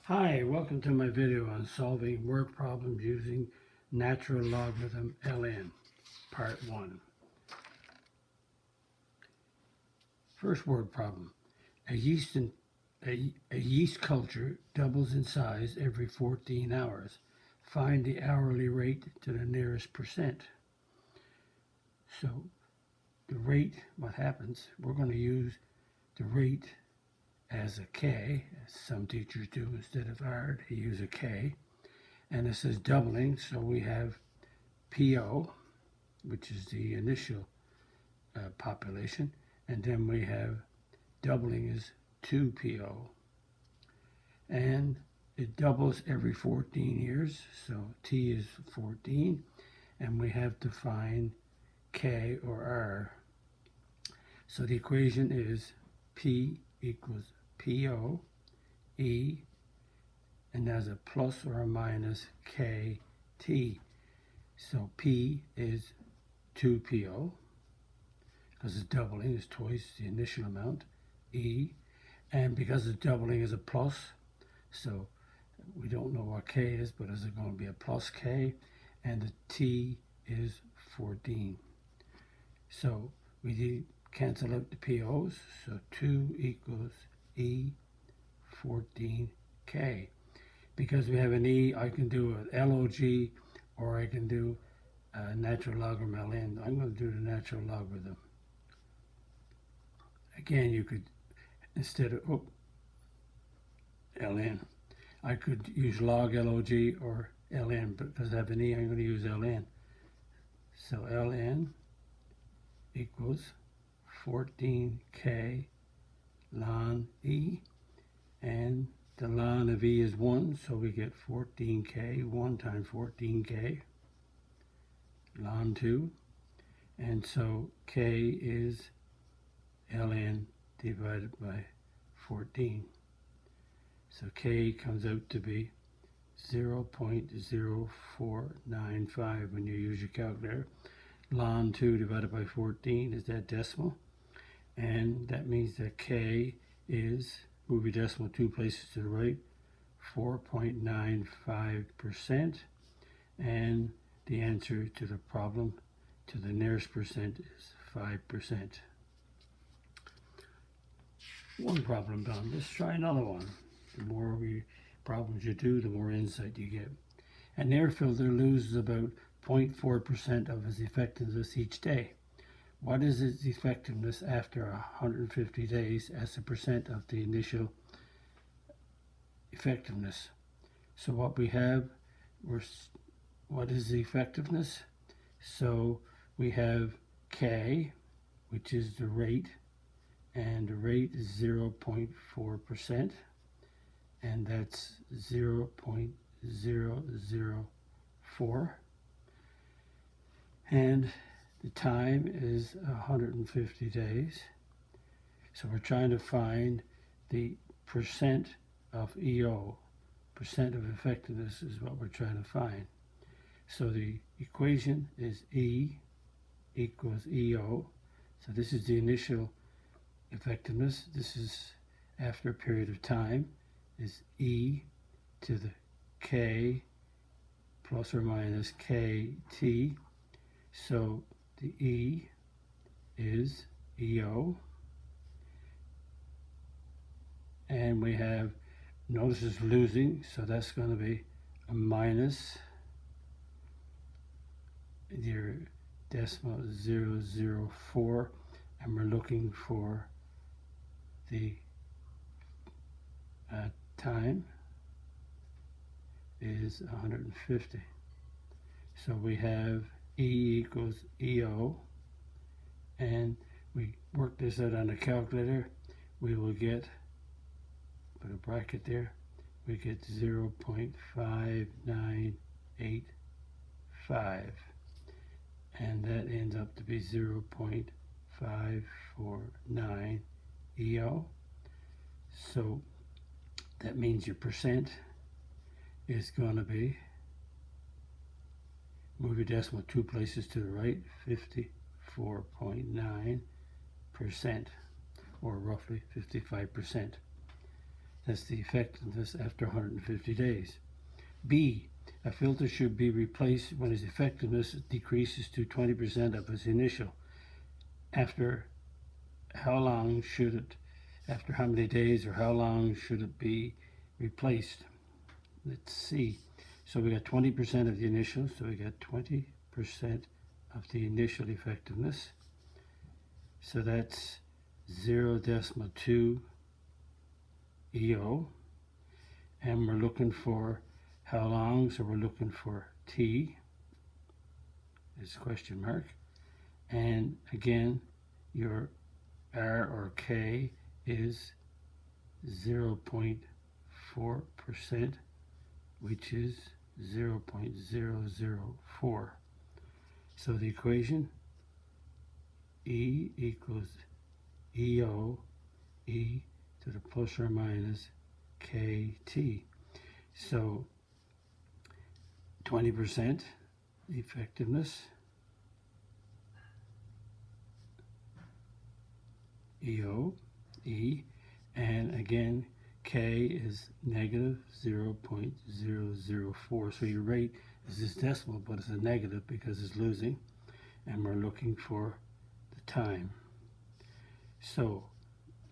Hi, welcome to my video on solving word problems using natural logarithm ln, part 1. First word problem. A yeast culture doubles in size every 14 hours. Find the hourly rate to the nearest percent. So the rate, what happens, we're going to use the rate as a K, as some teachers do instead of R, they use a K. And it says doubling, so we have PO, which is the initial population, and then we have doubling is 2PO. And it doubles every 14 years, so T is 14, and we have to find K or R. So the equation is P equals PO, E, and there's a plus or a minus KT. So P is 2PO, because it's doubling, is twice the initial amount, E, and because it's doubling is a plus, so we don't know what K is, but is it going to be a plus K, and the T is 14. So we cancel out the POs, so 2 equals E 14K. Because we have an E, I can do an LOG, or I can do a natural logarithm ln. I'm going to do the natural logarithm. Again, you could, instead of ln, I could use log log or ln, but because I have an E, I'm going to use ln. So ln equals 14k ln E, and the ln of E is 1, so we get 14k, 1 times 14k, ln 2, and so k is ln divided by 14. So k comes out to be 0.0495 when you use your calculator. Ln 2 divided by 14 is that decimal, and that means that k is, move your decimal 2 places to the right, 4.95%, and the answer to the problem to the nearest percent is 5%. One problem done. Let's try another one. The more problems you do, the more insight you get. An air filter loses about 0.4% of its effectiveness each day. What is its effectiveness after 150 days as a percent of the initial effectiveness? So what we have, what is the effectiveness? So we have K, which is the rate, and the rate is 0.4%, and that's 0.004, and the time is 150 days. So we're trying to find the percent of EO. Percent of effectiveness is what we're trying to find. So the equation is E equals EO. So this is the initial effectiveness. This is after a period of time, is E to the K plus or minus KT. So the E is EO. And we have, notice it's losing, so that's going to be a minus your decimal 0.004, and we're looking for the time is 150. So we have E equals EO, and we work this out on a calculator. We will get, put a bracket there, we get 0.5985, and that ends up to be 0.549 EO. So that means your percent is going to be, move your decimal 2 places to the right, 54.9%, or roughly 55%. That's the effectiveness after 150 days. B, a filter should be replaced when its effectiveness decreases to 20% of its initial. After how long should it, after how many days or how long should it be replaced? Let's see. So we got 20% of the initial, so we got 20% of the initial effectiveness. So that's 0.2 EO. And we're looking for how long, so we're looking for T, is question mark. And again, your R or K is 0.4%, which is 0.004. So the equation, E equals EO, E to the plus or minus KT. So 20% effectiveness, EO, E, and again, K is negative 0.004. So your rate is this decimal, but it's a negative because it's losing, and we're looking for the time. So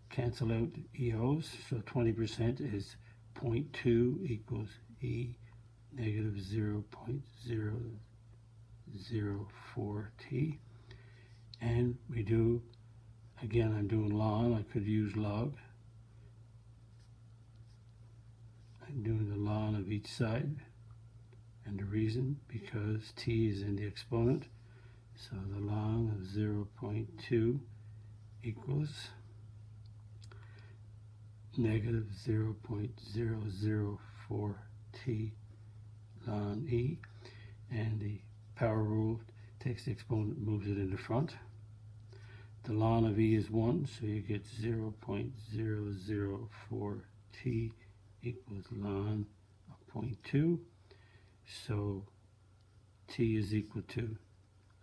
cancel out EOs, so 20% is 0.2 equals E negative 0.004T. And we do, again, I'm doing ln, I could use log. I'm doing the ln of each side, and the reason, because T is in the exponent, so the ln of 0.2 equals negative 0.004T ln E, and the power rule takes the exponent, moves it in the front. The ln of E is 1, so you get 0.004T equals ln of 0.2. So T is equal to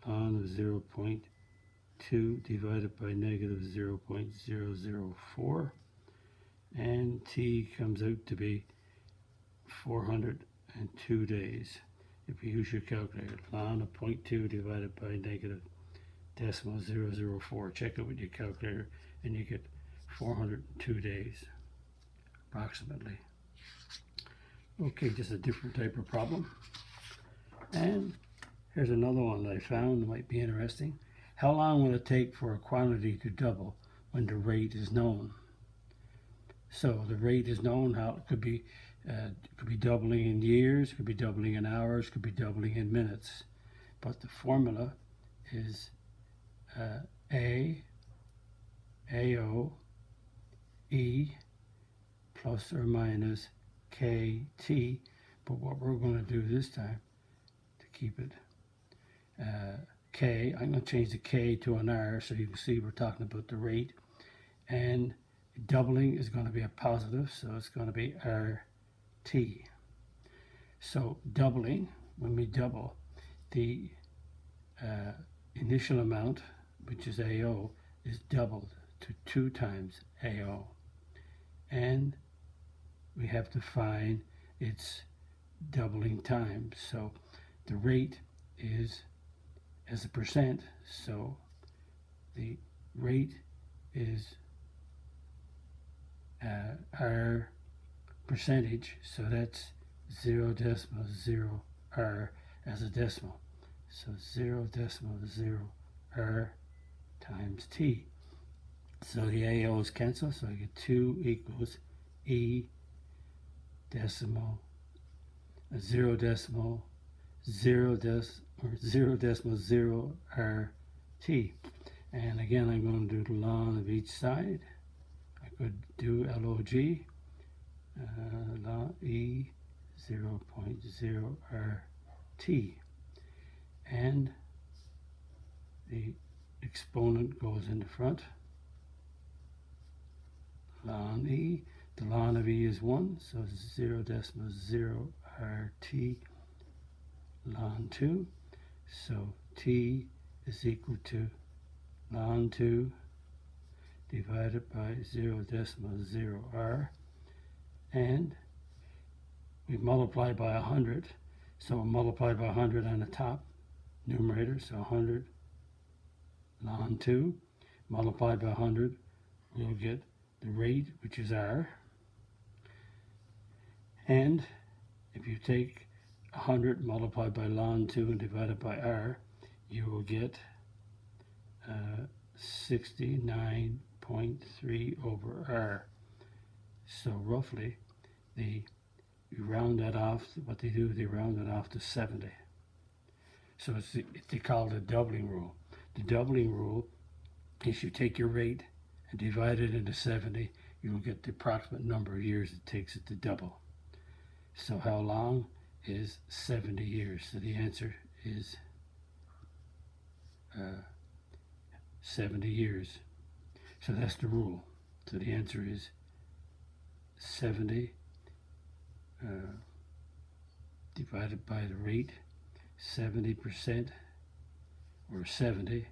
ln of 0.2 divided by negative 0.004. And T comes out to be 402 days. If you use your calculator, ln of 0.2 divided by negative 0.004. Check it with your calculator, and you get 402 days, approximately. Okay, just a different type of problem. And here's another one that I found that might be interesting. How long will it take for a quantity to double when the rate is known? So the rate is known. How it could be doubling in years, it could be doubling in hours, it could be doubling in minutes. But the formula is AO, E plus or minus KT. But what we're going to do this time to keep it K, I'm going to change the K to an R so you can see we're talking about the rate. And doubling is going to be a positive, so it's going to be RT. So doubling, when we double, the initial amount, which is AO, is doubled to 2 times AO. And we have to find its doubling time. So the rate is as a percent, so the rate is our percentage, so that's 0.0 R as a decimal. So 0.0 R times T. So the AO's cancel, so I get 2 equals E decimal 0.0 RT. And again, I'm going to do the ln of each side. I could do log, ln E 0.0 RT. And the exponent goes in the front. Ln E, the ln of E is 1, so 0.0 RT ln 2. So T is equal to ln 2 divided by 0.0 R. and we multiply by 100. So we'll multiply by 100 on the top numerator, so 100 ln 2, multiplied by 100, we'll get the rate, which is r. And if you take 100 multiplied by ln 2 and divided by r, you will get 69.3 over r. So roughly, you round that off. What they do, they round it off to 70. So they call it a doubling rule. The doubling rule is you take your rate and divide it into 70, you will get the approximate number of years it takes it to double. So how long is 70 years? So the answer is 70 years. So that's the rule. So the answer is 70 divided by the rate, 70%, or 70,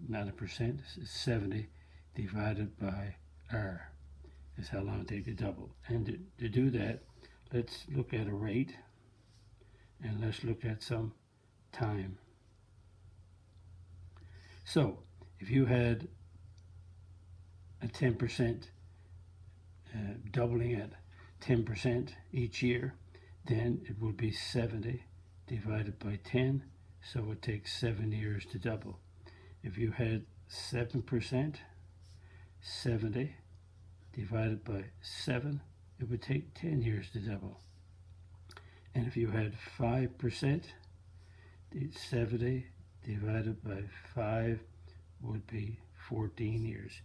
not a percent, 70 divided by r is how long it takes to double. And to do that, let's look at a rate and let's look at some time. So if you had a 10% doubling at 10% each year, then it would be 70 divided by 10, so it takes 7 years to double. If you had 7%, 70 divided by 7, it would take 10 years to double. And if you had 5%, 70 divided by 5 would be 14 years.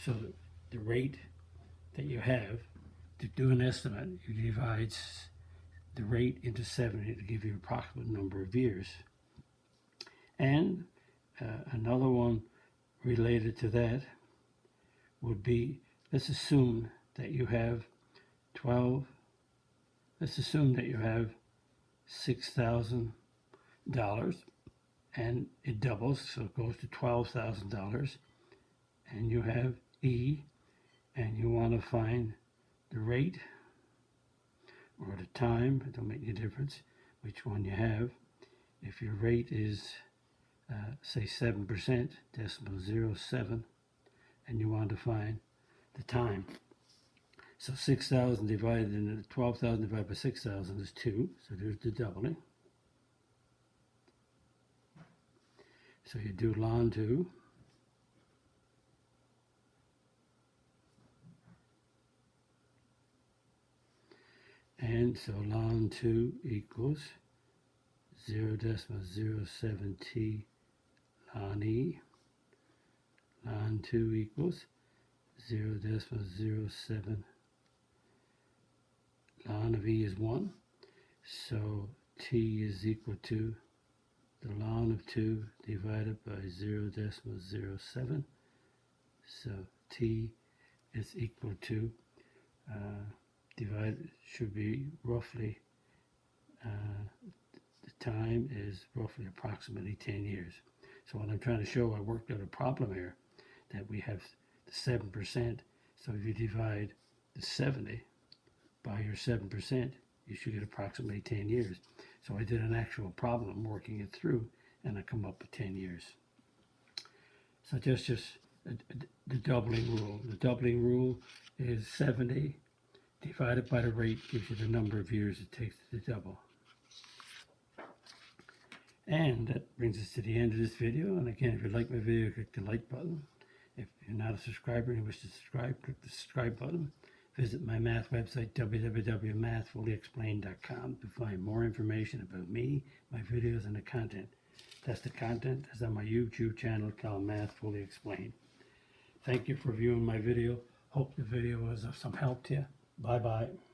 So the rate that you have, to do an estimate, you divide the rate into 70 to give you an approximate number of years. And another one related to that would be, let's assume that you have $6,000 and it doubles, so it goes to $12,000, and you have E, and you want to find the rate or the time. It don't make any difference which one you have. If your rate is say 7%, decimal 0.7, and you want to find the time. So 6,000 divided into 12,000 divided by 6,000 is 2, so there's the doubling. So you do ln 2. And so ln 2 equals 0.07 t ln e. Ln 2 equals 0.07. Ln of e is 1. So t is equal to the ln of 2 divided by 0.07. So t is equal to should be roughly, the time is roughly approximately 10 years. So what I'm trying to show, I worked out a problem here that we have the 7%. So if you divide the 70 by your 7%, you should get approximately 10 years. So I did an actual problem working it through, and I come up with 10 years. So that's just the doubling rule. The doubling rule is 70 divided by the rate gives you the number of years it takes to double. And that brings us to the end of this video. And again, if you like my video, click the like button. If you're not a subscriber and you wish to subscribe, click the subscribe button. Visit my math website, www.mathfullyexplained.com, to find more information about me, my videos, and the content. That's the content that's on my YouTube channel called Math Fully Explained. Thank you for viewing my video. Hope the video was of some help to you. Bye-bye.